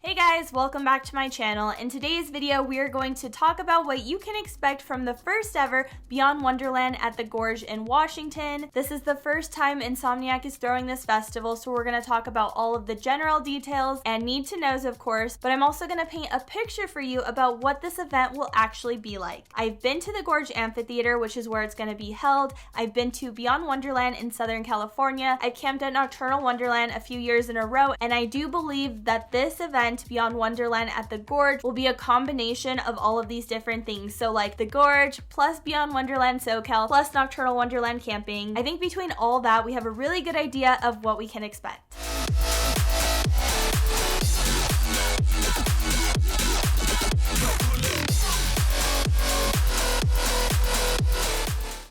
Hey guys, welcome back to my channel. In today's video, we are going to talk about what you can expect from the first ever Beyond Wonderland at the Gorge in Washington. This is the first time INSOMNIAC is throwing this festival, so we're going to talk about all of the general details and need-to-knows, of course, but I'm also going to paint a picture for you about what this event will actually be like. I've been to the Gorge Amphitheater, which is where it's going to be held. I've been to Beyond Wonderland in Southern California. I've camped at Nocturnal Wonderland a few years in a row, and I do believe that this event Beyond Wonderland at the Gorge will be a combination of all of these different things. So like the Gorge plus Beyond Wonderland SoCal plus Nocturnal Wonderland camping. I think between all that, we have a really good idea of what we can expect.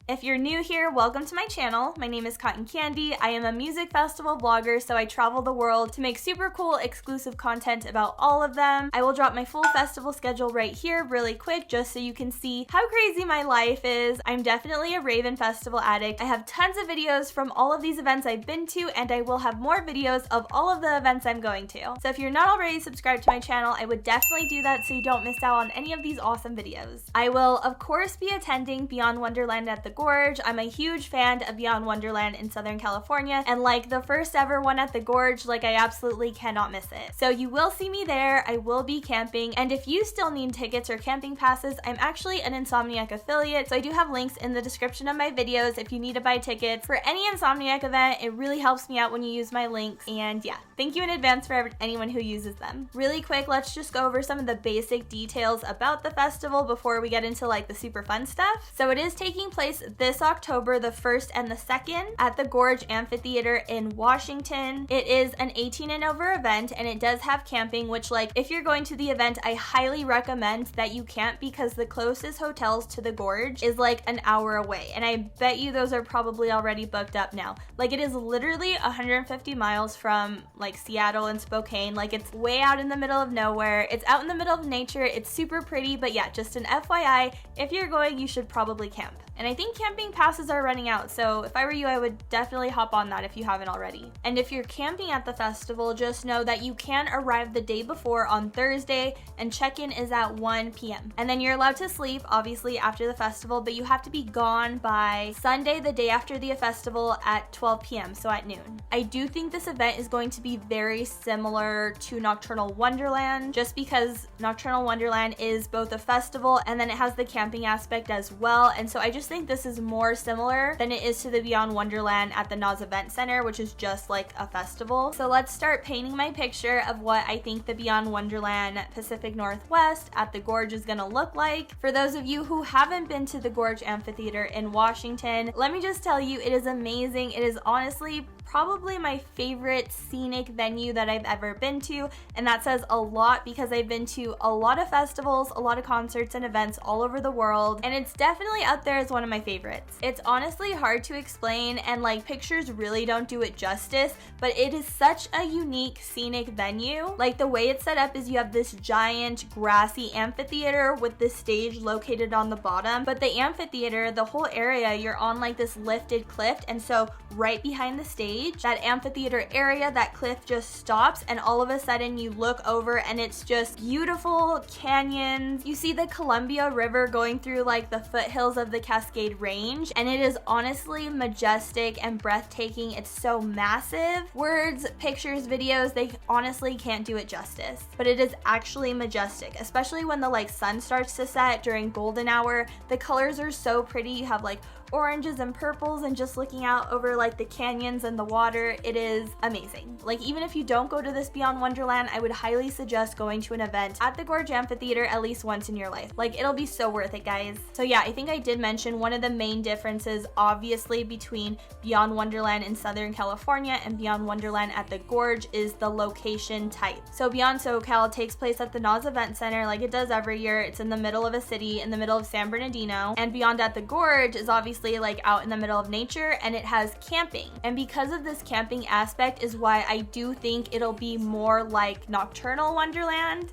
If you're new here, welcome to my channel. My name is Cotton Candy. I am a music festival vlogger, so I travel the world to make super cool exclusive content about all of them. I will drop my full festival schedule right here really quick just so you can see how crazy my life is. I'm definitely a Raven festival addict. I have tons of videos from all of these events I've been to, and I will have more videos of all of the events I'm going to. So if you're not already subscribed to my channel, I would definitely do that so you don't miss out on any of these awesome videos. I will, of course, be attending Beyond Wonderland at the Gorge. I'm a huge fan of Beyond Wonderland in Southern California, and like the first ever one at the Gorge, like I absolutely cannot miss it. So you will see me there. I will be camping, and if you still need tickets or camping passes, I'm actually an INSOMNIAC affiliate, so I do have links in the description of my videos if you need to buy tickets for any INSOMNIAC event. It really helps me out when you use my links, and yeah, thank you in advance for anyone who uses them. Really quick, let's just go over some of the basic details about the festival before we get into like the super fun stuff. So it is taking place this October the 1st and the 2nd at the Gorge Amphitheater in Washington. It is an 18 and over event, and it does have camping, which like if you're going to the event, I highly recommend that you camp because the closest hotels to the Gorge is like an hour away, and I bet you those are probably already booked up now. Like it is literally 150 miles from like Seattle and Spokane. Like it's way out in the middle of nowhere. It's out in the middle of nature. It's super pretty, but yeah, just an FYI, if you're going, you should probably camp. And I think camping passes are running out, so if I were you, I would definitely hop on that if you haven't already. And if you're camping at the festival, just know that you can arrive the day before on Thursday, and check-in is at 1 p.m. And then you're allowed to sleep, obviously, after the festival, but you have to be gone by Sunday, the day after the festival at 12 p.m., so at noon. I do think this event is going to be very similar to Nocturnal Wonderland, just because Nocturnal Wonderland is both a festival and then it has the camping aspect as well, and so I just think this is more similar than it is to the Beyond Wonderland at the NOS Event Center, which is just like a festival. So let's start painting my picture of what I think the Beyond Wonderland Pacific Northwest at the Gorge is gonna look like. For those of you who haven't been to the Gorge Amphitheater in Washington, let me just tell you, it is amazing. It is honestly probably my favorite scenic venue that I've ever been to, and that says a lot because I've been to a lot of festivals, a lot of concerts and events all over the world, and it's definitely up there as one of my favorites. It's honestly hard to explain, and like pictures really don't do it justice, but it is such a unique scenic venue. Like the way it's set up is you have this giant grassy amphitheater with this stage located on the bottom, but the amphitheater, the whole area, you're on like this lifted cliff, and so right behind the stage, that amphitheater area, that cliff just stops, and all of a sudden you look over and it's just beautiful canyons. You see the Columbia River going through like the foothills of the Cascade Range, and it is honestly majestic and breathtaking. It's so massive. Words, pictures, videos, they honestly can't do it justice, but it is actually majestic, especially when the like sun starts to set during golden hour. The colors are so pretty. You have like oranges and purples, and just looking out over like the canyons and the water, it is amazing. Like even if you don't go to this Beyond Wonderland, I would highly suggest going to an event at the Gorge Amphitheater at least once in your life. Like it'll be so worth it, guys. So yeah, I think I did mention one of the main differences obviously between Beyond Wonderland in Southern California and Beyond Wonderland at the Gorge is the location type. So Beyond SoCal takes place at the NOS Event Center like it does every year. It's in the middle of a city, in the middle of San Bernardino, and Beyond at the Gorge is obviously like out in the middle of nature, and it has camping. And because of this camping aspect is why I do think it'll be more like Nocturnal Wonderland.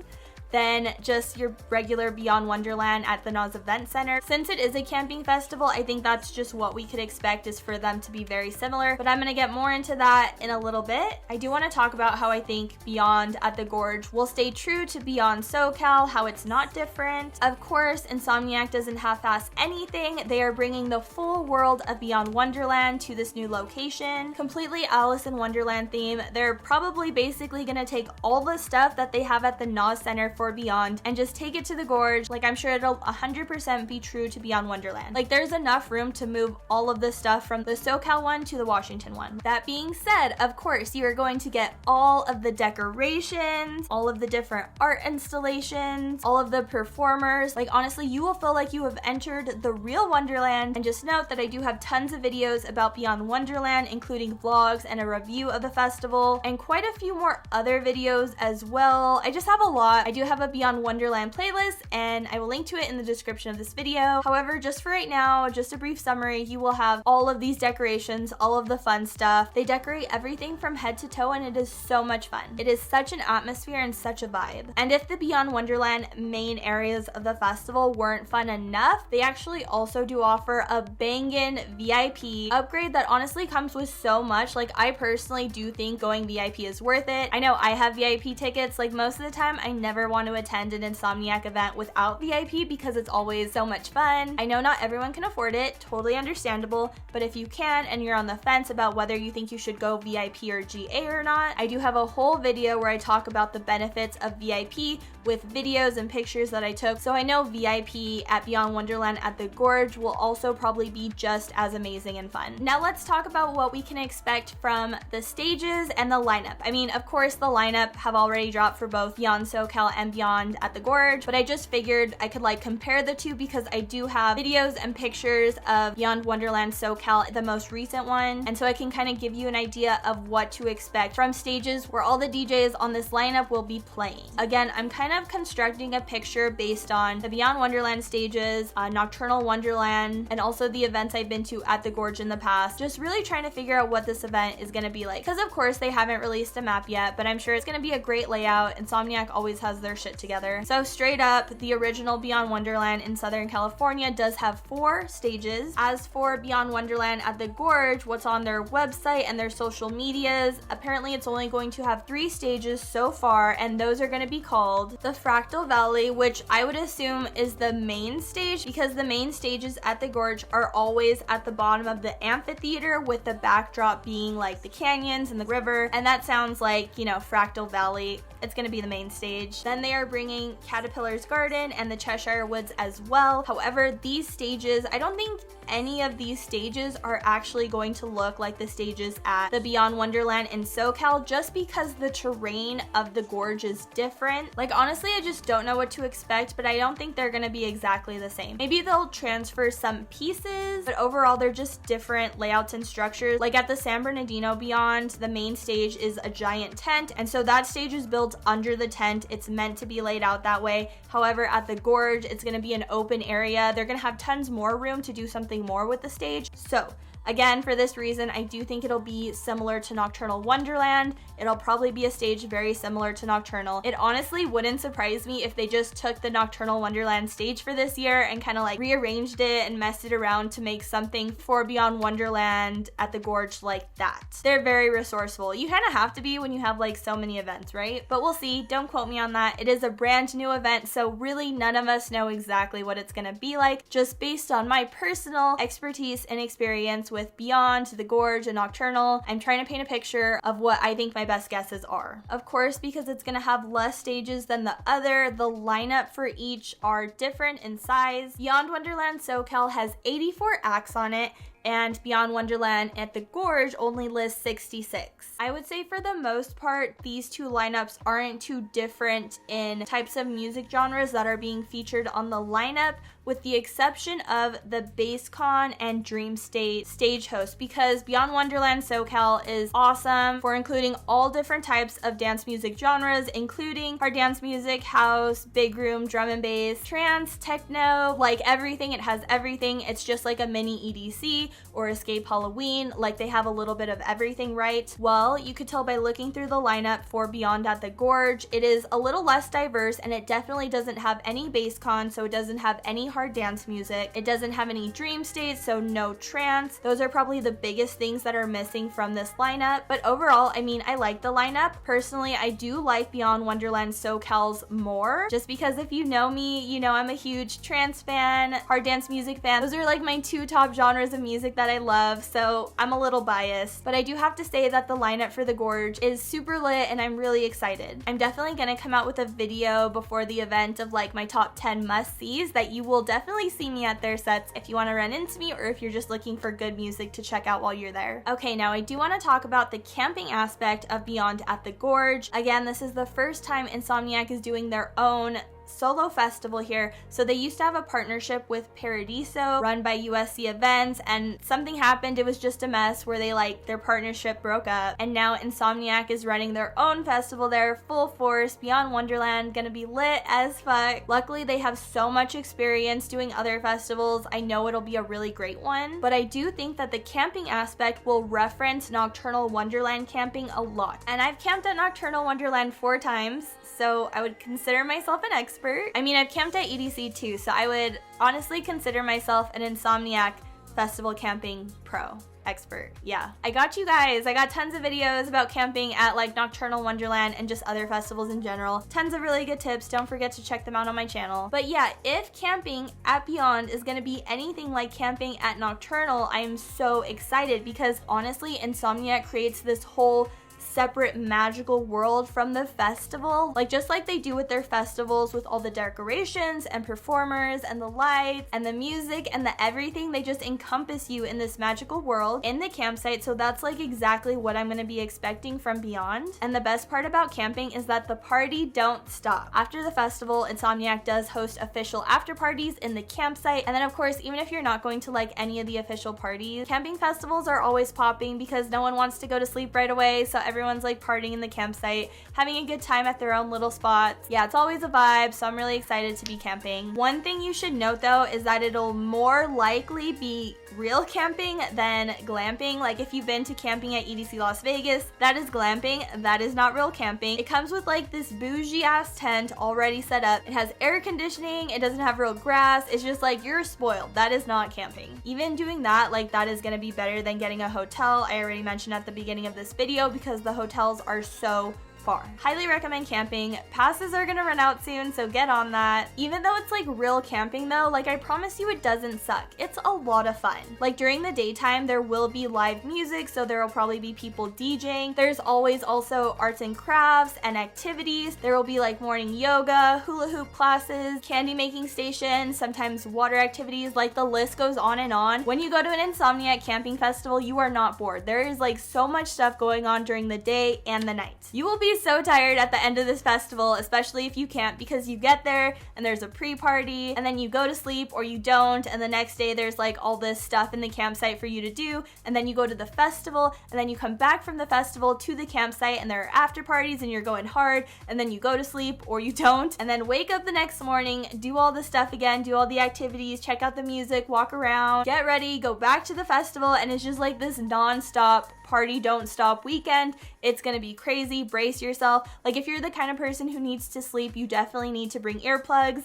than just your regular Beyond Wonderland at the NOS Event Center. Since it is a camping festival, I think that's just what we could expect, is for them to be very similar, but I'm gonna get more into that in a little bit. I do want to talk about how I think Beyond at the Gorge will stay true to Beyond SoCal, how it's not different. Of course, INSOMNIAC doesn't half-ass anything. They are bringing the full world of Beyond Wonderland to this new location. Completely Alice in Wonderland theme. They're probably basically gonna take all the stuff that they have at the NOS Center for Beyond and just take it to the Gorge. Like, I'm sure it'll 100% be true to Beyond Wonderland. Like, there's enough room to move all of the stuff from the SoCal one to the Washington one. That being said, of course, you are going to get all of the decorations, all of the different art installations, all of the performers. Like, honestly, you will feel like you have entered the real Wonderland. And just note that I do have tons of videos about Beyond Wonderland, including vlogs and a review of the festival, and quite a few more other videos as well. I just have a lot. I do have a Beyond Wonderland playlist, and I will link to it in the description of this video. However, just for right now, just a brief summary, you will have all of these decorations, all of the fun stuff. They decorate everything from head to toe, and it is so much fun. It is such an atmosphere and such a vibe. And if the Beyond Wonderland main areas of the festival weren't fun enough, they actually also do offer a bangin' VIP upgrade that honestly comes with so much. Like, I personally do think going VIP is worth it. I know I have VIP tickets. Like, most of the time, I never want to attend an INSOMNIAC event without VIP because it's always so much fun. I know not everyone can afford it, totally understandable, but if you can and you're on the fence about whether you think you should go VIP or GA or not, I do have a whole video where I talk about the benefits of VIP with videos and pictures that I took. So I know VIP at Beyond Wonderland at the Gorge will also probably be just as amazing and fun. Now let's talk about what we can expect from the stages and the lineup. I mean, of course, the lineup have already dropped for both Beyond SoCal and Beyond at the Gorge, but I just figured I could like compare the two because I do have videos and pictures of Beyond Wonderland SoCal, the most recent one, and so I can kind of give you an idea of what to expect from stages where all the DJs on this lineup will be playing. Again, I'm kind of constructing a picture based on the Beyond Wonderland stages, Nocturnal Wonderland, and also the events I've been to at the Gorge in the past. Just really trying to figure out what this event is going to be like. Because of course they haven't released a map yet, but I'm sure it's going to be a great layout. INSOMNIAC always has their shit together. So straight up, the original Beyond Wonderland in Southern California does have 4 stages. As for Beyond Wonderland at the Gorge, what's on their website and their social medias, apparently it's only going to have 3 stages so far, and those are going to be called the Fractal Valley, which I would assume is the main stage because the main stages at the Gorge are always at the bottom of the amphitheater, with the backdrop being like the canyons and the river, and that sounds like, you know, Fractal Valley. It's going to be the main stage. Then they are bringing Caterpillar's Garden and the Cheshire Woods as well. However, these stages, I don't think any of these stages are actually going to look like the stages at the Beyond Wonderland in SoCal, just because the terrain of the Gorge is different. Like, honestly, I just don't know what to expect, but I don't think they're going to be exactly the same. Maybe they'll transfer some pieces, but overall they're just different layouts and structures. Like at the San Bernardino Beyond, the main stage is a giant tent, and so that stage is built under the tent. It's meant to be laid out that way. However, at the Gorge, it's going to be an open area. They're going to have tons more room to do something more with the stage. So again, for this reason, I do think it'll be similar to Nocturnal Wonderland. It'll probably be a stage very similar to Nocturnal. It honestly wouldn't surprise me if they just took the Nocturnal Wonderland stage for this year and kind of like rearranged it and messed it around to make something for Beyond Wonderland at the Gorge like that. They're very resourceful. You kind of have to be when you have like so many events, right? But we'll see. Don't quote me on that. It is a brand new event, so really none of us know exactly what it's going to be like, just based on my personal expertise and experience with Beyond, the Gorge, and Nocturnal. I'm trying to paint a picture of what I think my best guesses are. Of course, because it's going to have less stages than the other, the lineup for each are different in size. Beyond Wonderland SoCal has 84 acts on it, and Beyond Wonderland at the Gorge only lists 66. I would say for the most part, these two lineups aren't too different in types of music genres that are being featured on the lineup, with the exception of the BassCon and Dream State stage host, because Beyond Wonderland SoCal is awesome for including all different types of dance music genres, including hard dance music, house, big room, drum and bass, trance, techno, like everything. It has everything. It's just like a mini EDC or Escape Halloween. Like, they have a little bit of everything, right? Well, you could tell by looking through the lineup for Beyond at the Gorge, it is a little less diverse, and it definitely doesn't have any BassCon, so it doesn't have any hard dance music. It doesn't have any Dream State, so no trance. Those are probably the biggest things that are missing from this lineup. But overall, I mean, I like the lineup. Personally, I do like Beyond Wonderland SoCal's more, just because if you know me, you know I'm a huge trance fan, hard dance music fan. Those are like my two top genres of music that I love, so I'm a little biased. But I do have to say that the lineup for the Gorge is super lit, and I'm really excited. I'm definitely gonna come out with a video before the event of like my top 10 must-sees that you will definitely see me at their sets if you want to run into me, or if you're just looking for good music to check out while you're there. Okay, now I do want to talk about the camping aspect of Beyond at the Gorge. Again, this is the first time INSOMNIAC is doing their own solo festival here. So they used to have a partnership with Paradiso run by USC Events, and something happened. It was just a mess where their partnership broke up, and now INSOMNIAC is running their own festival there, full force. Beyond Wonderland, gonna be lit as fuck. Luckily, they have so much experience doing other festivals. I know it'll be a really great one, but I do think that the camping aspect will reference Nocturnal Wonderland camping a lot. And I've camped at Nocturnal Wonderland 4 times, so I would consider myself an expert. I mean, I've camped at EDC too, so I would honestly consider myself an INSOMNIAC festival camping pro expert. Yeah, I got you guys. I got tons of videos about camping at like Nocturnal Wonderland and just other festivals in general. Tons of really good tips. Don't forget to check them out on my channel. But yeah, if camping at Beyond is gonna be anything like camping at Nocturnal, I am so excited, because honestly, INSOMNIAC creates this whole separate magical world from the festival, like just like they do with their festivals, with all the decorations and performers and the lights and the music and the everything. They just encompass you in this magical world in the campsite. So that's like exactly what I'm gonna be expecting from Beyond. And the best part about camping is that the party don't stop. After the festival, INSOMNIAC does host official after parties in the campsite, and then of course, even if you're not going to like any of the official parties, camping festivals are always popping because no one wants to go to sleep right away, so everyone's like partying in the campsite, having a good time at their own little spots. Yeah, it's always a vibe, so I'm really excited to be camping. One thing you should note though is that it'll more likely be real camping than glamping. Like if you've been to camping at EDC Las Vegas, that is glamping, that is not real camping. It comes with like this bougie ass tent already set up. It has air conditioning, it doesn't have real grass, it's just like you're spoiled. That is not camping. Even doing that, like that is gonna be better than getting a hotel. I already mentioned at the beginning of this video, because the hotels are so far. Highly recommend camping. Passes are gonna run out soon, so get on that. Even though it's like real camping though, like I promise you it doesn't suck. It's a lot of fun. Like during the daytime there will be live music, so there will probably be people DJing. There's always also arts and crafts and activities. There will be like morning yoga, hula hoop classes, candy making stations, sometimes water activities, like the list goes on and on. When you go to an INSOMNIAC camping festival, you are not bored. There is like so much stuff going on during the day and the night. You will be so tired at the end of this festival, especially if you camp, because you get there and there's a pre-party and then you go to sleep or you don't, and the next day there's like all this stuff in the campsite for you to do, and then you go to the festival and then you come back from the festival to the campsite and there are after parties and you're going hard, and then you go to sleep or you don't, and then wake up the next morning, do all the stuff again, do all the activities, check out the music, walk around, get ready, go back to the festival, and it's just like this non-stop party don't stop weekend. It's gonna be crazy. Brace yourself. Like if you're the kind of person who needs to sleep, you definitely need to bring earplugs.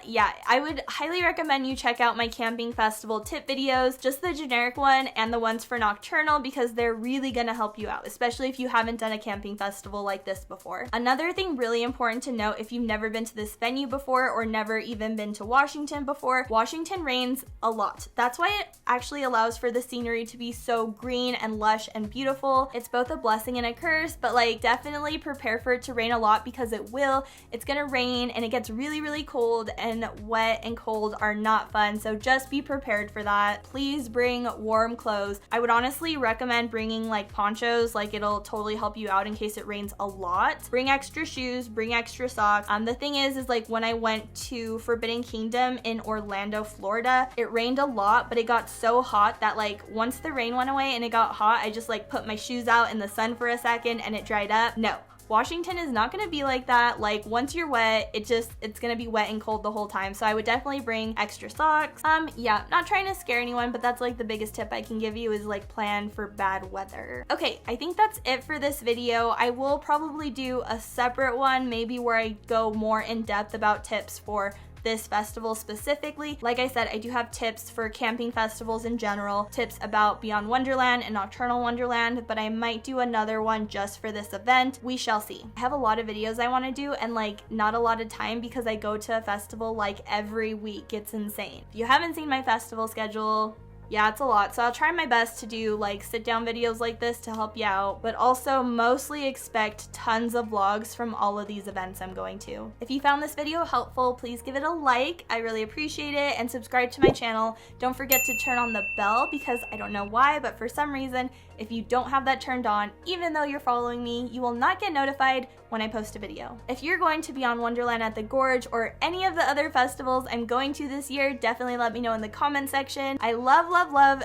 Yeah, I would highly recommend you check out my camping festival tip videos, just the generic one and the ones for Nocturnal, because they're really gonna help you out, especially if you haven't done a camping festival like this before. Another thing really important to note, if you've never been to this venue before or never even been to Washington before, Washington rains a lot. That's why it actually allows for the scenery to be so green and lush and beautiful. It's both a blessing and a curse, but like definitely prepare for it to rain a lot because it will. It's gonna rain and it gets really, really cold, and wet and cold are not fun. So just be prepared for that. Please bring warm clothes. I would honestly recommend bringing like ponchos, like it'll totally help you out in case it rains a lot. Bring extra shoes, bring extra socks. The thing is like when I went to Forbidden Kingdom in Orlando, Florida, it rained a lot, but it got so hot that like once the rain went away and it got hot, I just like put my shoes out in the sun for a second and it dried up. No. Washington is not gonna be like that. Like once you're wet, it's gonna be wet and cold the whole time. So I would definitely bring extra socks. Yeah, not trying to scare anyone, but that's like the biggest tip I can give you is like plan for bad weather. Okay, I think that's it for this video. I will probably do a separate one, maybe where I go more in depth about tips for this festival specifically. Like I said, I do have tips for camping festivals in general, tips about Beyond Wonderland and Nocturnal Wonderland, but I might do another one just for this event. We shall see. I have a lot of videos I want to do and like not a lot of time because I go to a festival like every week. It's insane. If you haven't seen my festival schedule, yeah, it's a lot. So I'll try my best to do like sit down videos like this to help you out, but also mostly expect tons of vlogs from all of these events I'm going to. If you found this video helpful, please give it a like. I really appreciate it, and subscribe to my channel. Don't forget to turn on the bell because I don't know why, but for some reason, if you don't have that turned on, even though you're following me, you will not get notified when I post a video. If you're going to Beyond Wonderland at the Gorge or any of the other festivals I'm going to this year, definitely let me know in the comment section. I love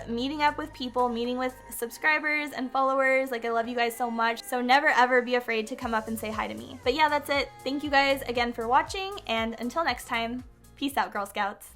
meeting up with people, meeting with subscribers and followers. Like I love you guys so much. So never ever be afraid to come up and say hi to me. But yeah, that's it. Thank you guys again for watching, and until next time, peace out, Girl Scouts.